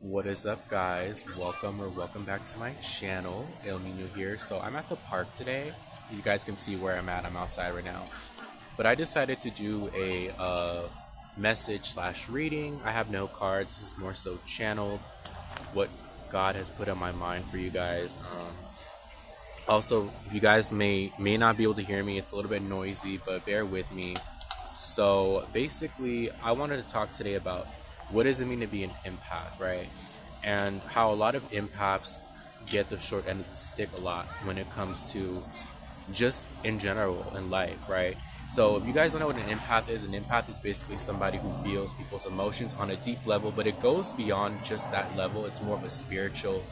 What is up, guys? Welcome back to my channel. El Nino here. So I'm at the park today. You guys can see where I'm at. I'm outside right now. But I decided to do a message slash reading. I have no cards. This is more so channeled what God has put on my mind for you guys. Also, you guys may not be able to hear me. It's a little bit noisy, but bear with me. So basically, I wanted to talk today about what does it mean to be an empath, right? And how a lot of empaths get the short end of the stick a lot when it comes to just in general in life, right? So if you guys don't know what an empath is basically somebody who feels people's emotions on a deep level, but it goes beyond just that level. It's more of a spiritual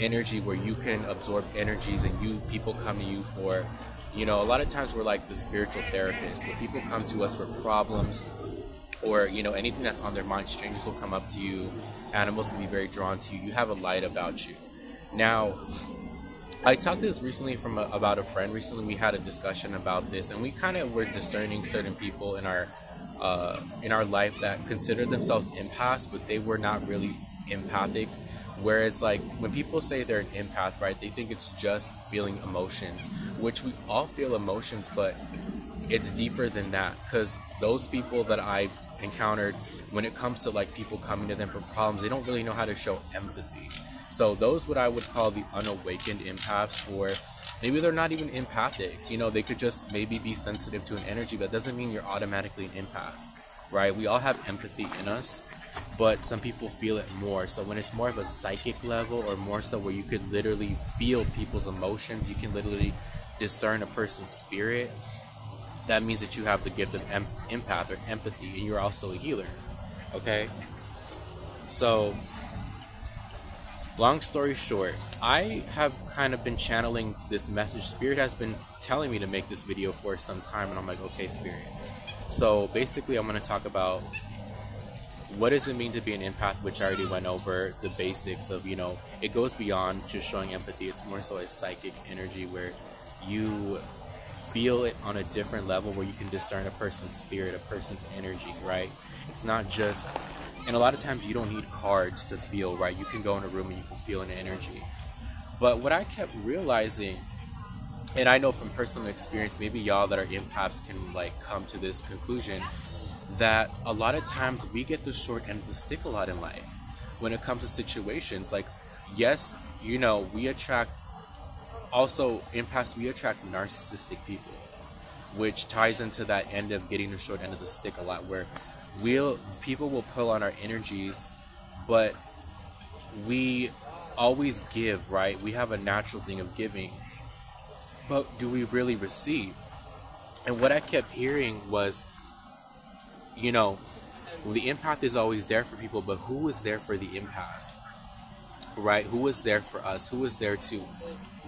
energy where you can absorb energies, and people come to you for, a lot of times we're like the spiritual therapist where people come to us for problems or anything that's on their mind. Strangers will come up to you, animals can be very drawn to you. You have a light about you. Now, I talked this recently about a friend. Recently we had a discussion about this, and we kind of were discerning certain people in our life that considered themselves empaths, but they were not really empathic. Whereas, like, when people say they're an empath, right, they think it's just feeling emotions, which we all feel emotions, but it's deeper than that. Because those people that I've encountered, when it comes to like people coming to them for problems, they don't really know how to show empathy. So those what I would call the unawakened empaths, or maybe they're not even empathic. They could just maybe be sensitive to an energy, but that doesn't mean you're automatically an empath, right? We all have empathy in us, but some people feel it more. So when it's more of a psychic level, or more so where you could literally feel people's emotions, you can literally discern a person's spirit, that means that you have the gift of empath or empathy, and you're also a healer. Okay? So, long story short, I have kind of been channeling this message. Spirit has been telling me to make this video for some time, and I'm like, okay, Spirit. So basically, I'm going to talk about what does it mean to be an empath, which I already went over the basics of, it goes beyond just showing empathy. It's more so a psychic energy where you feel it on a different level, where you can discern a person's spirit, a person's energy, right? It's not just, and a lot of times you don't need cards to feel, right? You can go in a room and you can feel an energy. But what I kept realizing, and I know from personal experience, maybe y'all that are empaths can like come to this conclusion, that a lot of times we get the short end of the stick a lot in life when it comes to situations. Like, yes, we attract, also empaths, we attract narcissistic people, which ties into that end of getting the short end of the stick a lot, where people will pull on our energies, but we always give, right? We have a natural thing of giving, but do we really receive? And what I kept hearing was, the empath is always there for people, but who is there for the empath, right? Who is there for us? Who is there to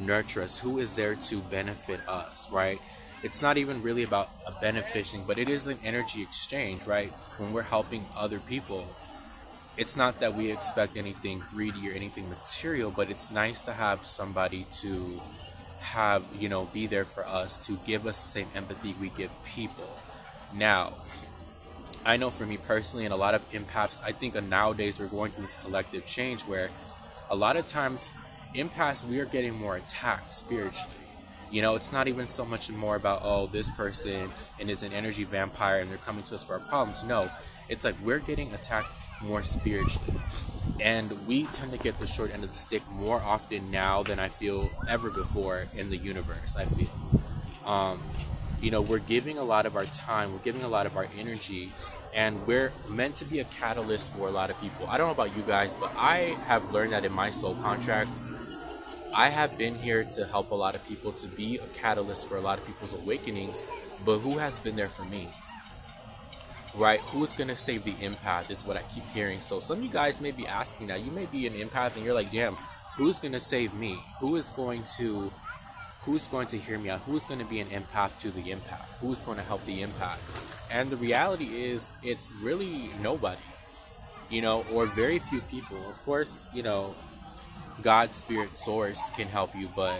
nurture us? Who is there to benefit us, right? It's not even really about a benefiting, but it is an energy exchange, right? When we're helping other people, it's not that we expect anything 3D or anything material, but it's nice to have somebody to have, be there for us, to give us the same empathy we give people. Now, I know for me personally, and a lot of empaths, I think nowadays we're going through this collective change where a lot of times empaths, we are getting more attacked spiritually. It's not even so much more about, oh, this person and is an energy vampire and they're coming to us for our problems. No, it's like we're getting attacked more spiritually. And we tend to get the short end of the stick more often now than I feel ever before in the universe, I feel. We're giving a lot of our time, we're giving a lot of our energy, and we're meant to be a catalyst for a lot of people. I don't know about you guys, but I have learned that in my soul contract, I have been here to help a lot of people, to be a catalyst for a lot of people's awakenings, but who has been there for me? Right? Who's going to save the empath is what I keep hearing. So some of you guys may be asking that. You may be an empath and you're like, damn, who's going to save me? Who's going to hear me out? Who's going to be an empath to the empath? Who's going to help the empath? And the reality is, it's really nobody, or very few people. Of course, God, spirit, source can help you, but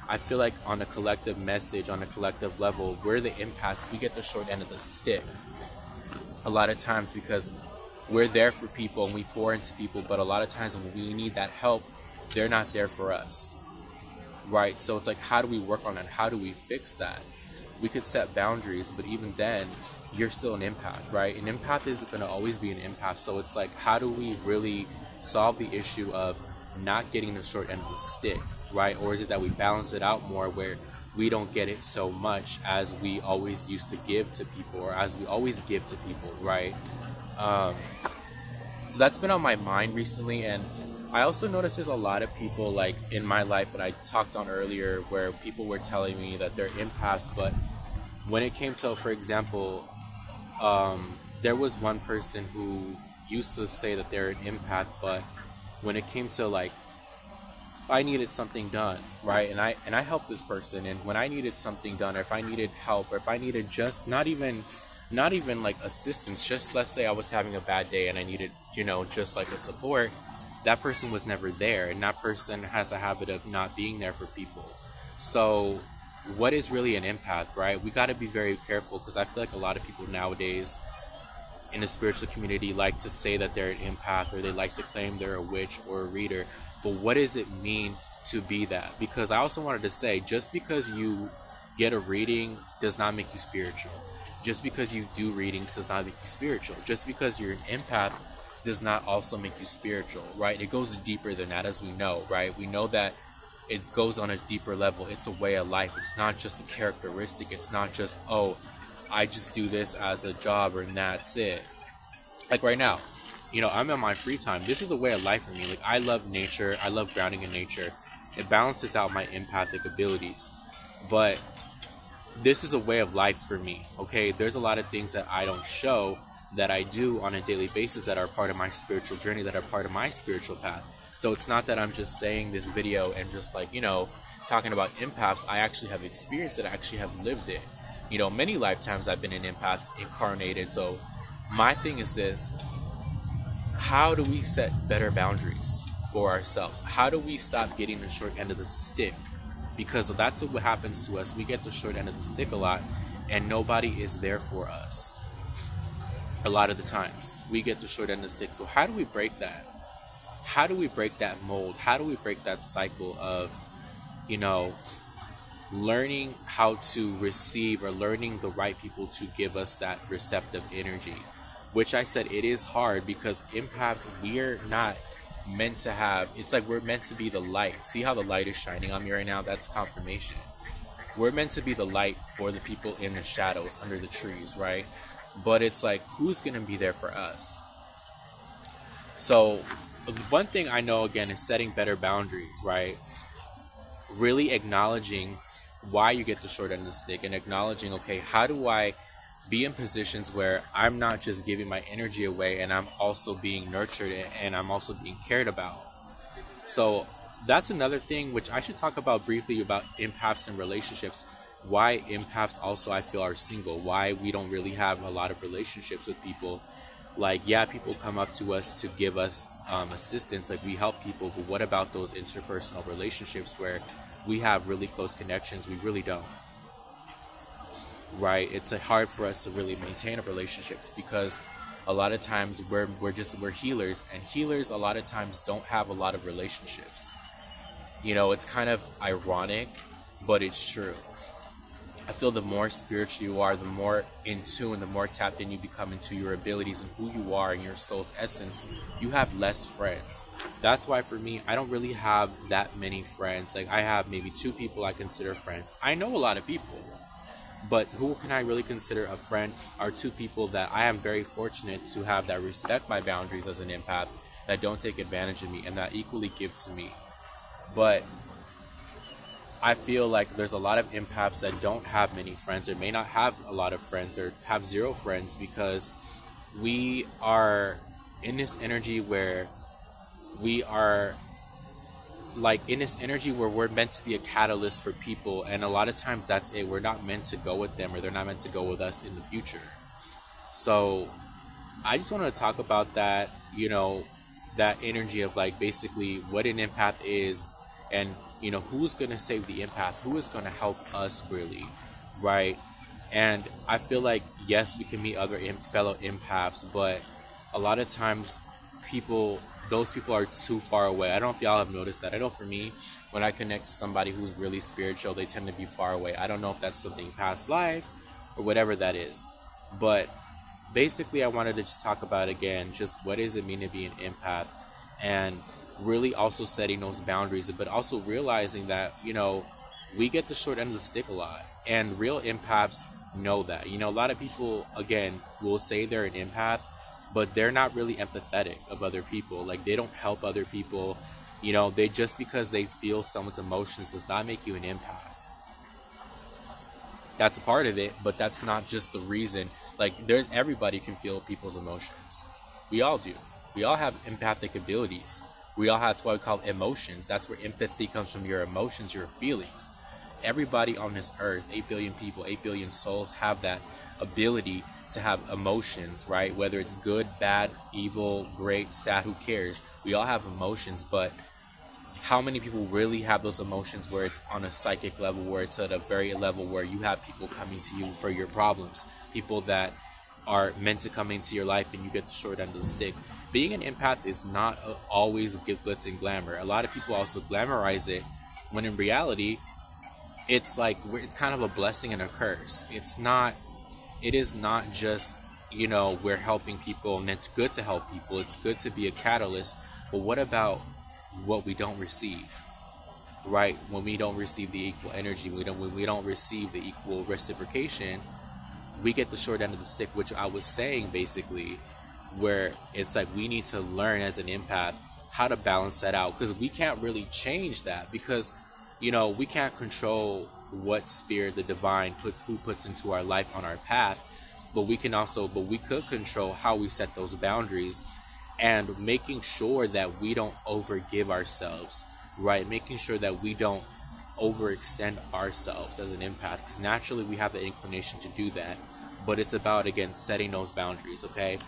I feel like on a collective message, on a collective level, we're the empaths. We get the short end of the stick a lot of times because We're there for people and we pour into people, but a lot of times when we need that help, they're not there for us, right? So it's like, how do we work on that? How do we fix that? We could set boundaries, but even then, you're still an empath, right? An empath is going to always be an empath. So it's like, how do we really solve the issue of not getting the short end of the stick, right? Or is it that we balance it out more where we don't get it so much as we always used to give to people, or as we always give to people, right? So that's been on my mind recently. And I also noticed there's a lot of people like in my life that I talked on earlier where people were telling me that they're empaths, but when it came to, for example, there was one person who used to say that they're an empath, but when it came to like, I needed something done, right? And I helped this person, and when I needed something done, or if I needed help, or if I needed just not even like assistance, just let's say I was having a bad day and I needed, just like a support, that person was never there, and that person has a habit of not being there for people. So what is really an empath, right? We got to be very careful, because I feel like a lot of people nowadays in the spiritual community like to say that they're an empath, or they like to claim they're a witch or a reader. But what does it mean to be that? Because I also wanted to say, just because you get a reading does not make you spiritual. Just because you do readings does not make you spiritual. Just because you're an empath does not also make you spiritual, right? It goes deeper than that, as we know, right? We know that it goes on a deeper level. It's a way of life. It's not just a characteristic. It's not just, oh, I just do this as a job and that's it. Like right now, I'm in my free time. This is a way of life for me. Like, I love nature. I love grounding in nature. It balances out my empathic abilities. But this is a way of life for me, okay? There's a lot of things that I don't show that I do on a daily basis that are part of my spiritual journey, that are part of my spiritual path. So it's not that I'm just saying this video and just like, talking about empaths. I actually have experienced it. I actually have lived it. Many lifetimes I've been an empath incarnated. So my thing is this: how do we set better boundaries for ourselves? How do we stop getting the short end of the stick? Because that's what happens to us. We get the short end of the stick a lot, and nobody is there for us. A lot of the times we get the short end of the stick. So how do we break that? How do we break that mold? How do we break that cycle of, learning how to receive, or learning the right people to give us that receptive energy? Which I said, it is hard, because empaths, we're not meant to have, it's like we're meant to be the light. See how the light is shining on me right now? That's confirmation. We're meant to be the light for the people in the shadows under the trees, right? But it's like, who's going to be there for us? So one thing I know, again, is setting better boundaries, right? Really acknowledging why you get the short end of the stick, and acknowledging, okay, how do I be in positions where I'm not just giving my energy away, and I'm also being nurtured, and I'm also being cared about. So that's another thing which I should talk about briefly, about empaths and relationships. Why empaths also, I feel, are single. Why we don't really have a lot of relationships with people. Like, yeah, people come up to us to give us assistance, like we help people, but what about those interpersonal relationships where we have really close connections? We really don't, right? It's hard for us to really maintain a relationships, because a lot of times we're healers, and healers a lot of times don't have a lot of relationships. It's kind of ironic, but it's true. I feel the more spiritual you are, the more in tune, the more tapped in you become into your abilities and who you are and your soul's essence, you have less friends. That's why for me, I don't really have that many friends. Like, I have maybe 2 people I consider friends. I know a lot of people, but who can I really consider a friend are 2 people that I am very fortunate to have, that respect my boundaries as an empath, that don't take advantage of me, and that equally give to me. But I feel like there's a lot of empaths that don't have many friends, or may not have a lot of friends, or have 0 friends, because we are in this energy where we're meant to be a catalyst for people, and a lot of times that's it. We're not meant to go with them, or they're not meant to go with us in the future. So I just want to talk about that, that energy of like basically what an empath is, and who's going to save the empath, who is going to help us really, right? And I feel like, yes, we can meet other fellow empaths, but a lot of times those people are too far away. I don't know if y'all have noticed that. I know for me, when I connect to somebody who's really spiritual, they tend to be far away. I don't know if that's something past life or whatever that is. But basically, I wanted to just talk about again, just what does it mean to be an empath, and really also setting those boundaries, but also realizing that, we get the short end of the stick a lot, and real empaths know that. A lot of people, again, will say they're an empath, but they're not really empathetic of other people. Like, they don't help other people. They just because they feel someone's emotions does not make you an empath. That's a part of it, but that's not just the reason. Like, everybody can feel people's emotions. We all do. We all have empathic abilities. We all have, that's why we call it emotions. That's where empathy comes from, your emotions, your feelings. Everybody on this earth, 8 billion people, 8 billion souls, have that ability to have emotions, right? Whether it's good, bad, evil, great, sad, who cares? We all have emotions, but how many people really have those emotions where it's on a psychic level, where it's at a very level where you have people coming to you for your problems, people that are meant to come into your life and you get the short end of the stick? Being an empath is not always glitz and glamour. A lot of people also glamorize it, when in reality, it's like, it's kind of a blessing and a curse. It is not just, we're helping people, and it's good to help people. It's good to be a catalyst. But what about what we don't receive, right? When we don't receive the equal energy, when we don't receive the equal reciprocation, we get the short end of the stick, which I was saying basically, where it's like we need to learn as an empath how to balance that out, because we can't really change that, because we can't control what spirit, the divine, who puts into our life on our path, but we could control how we set those boundaries, and making sure that we don't overgive ourselves, right? Making sure that we don't overextend ourselves as an empath, because naturally we have the inclination to do that, but it's about, again, setting those boundaries. Okay,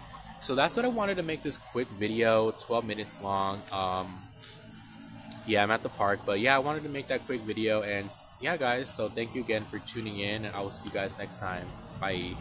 so that's what I wanted to make this quick video, 12 minutes long. Yeah, I'm at the park, but yeah, I wanted to make that quick video. And yeah, guys, so thank you again for tuning in, and I will see you guys next time. Bye.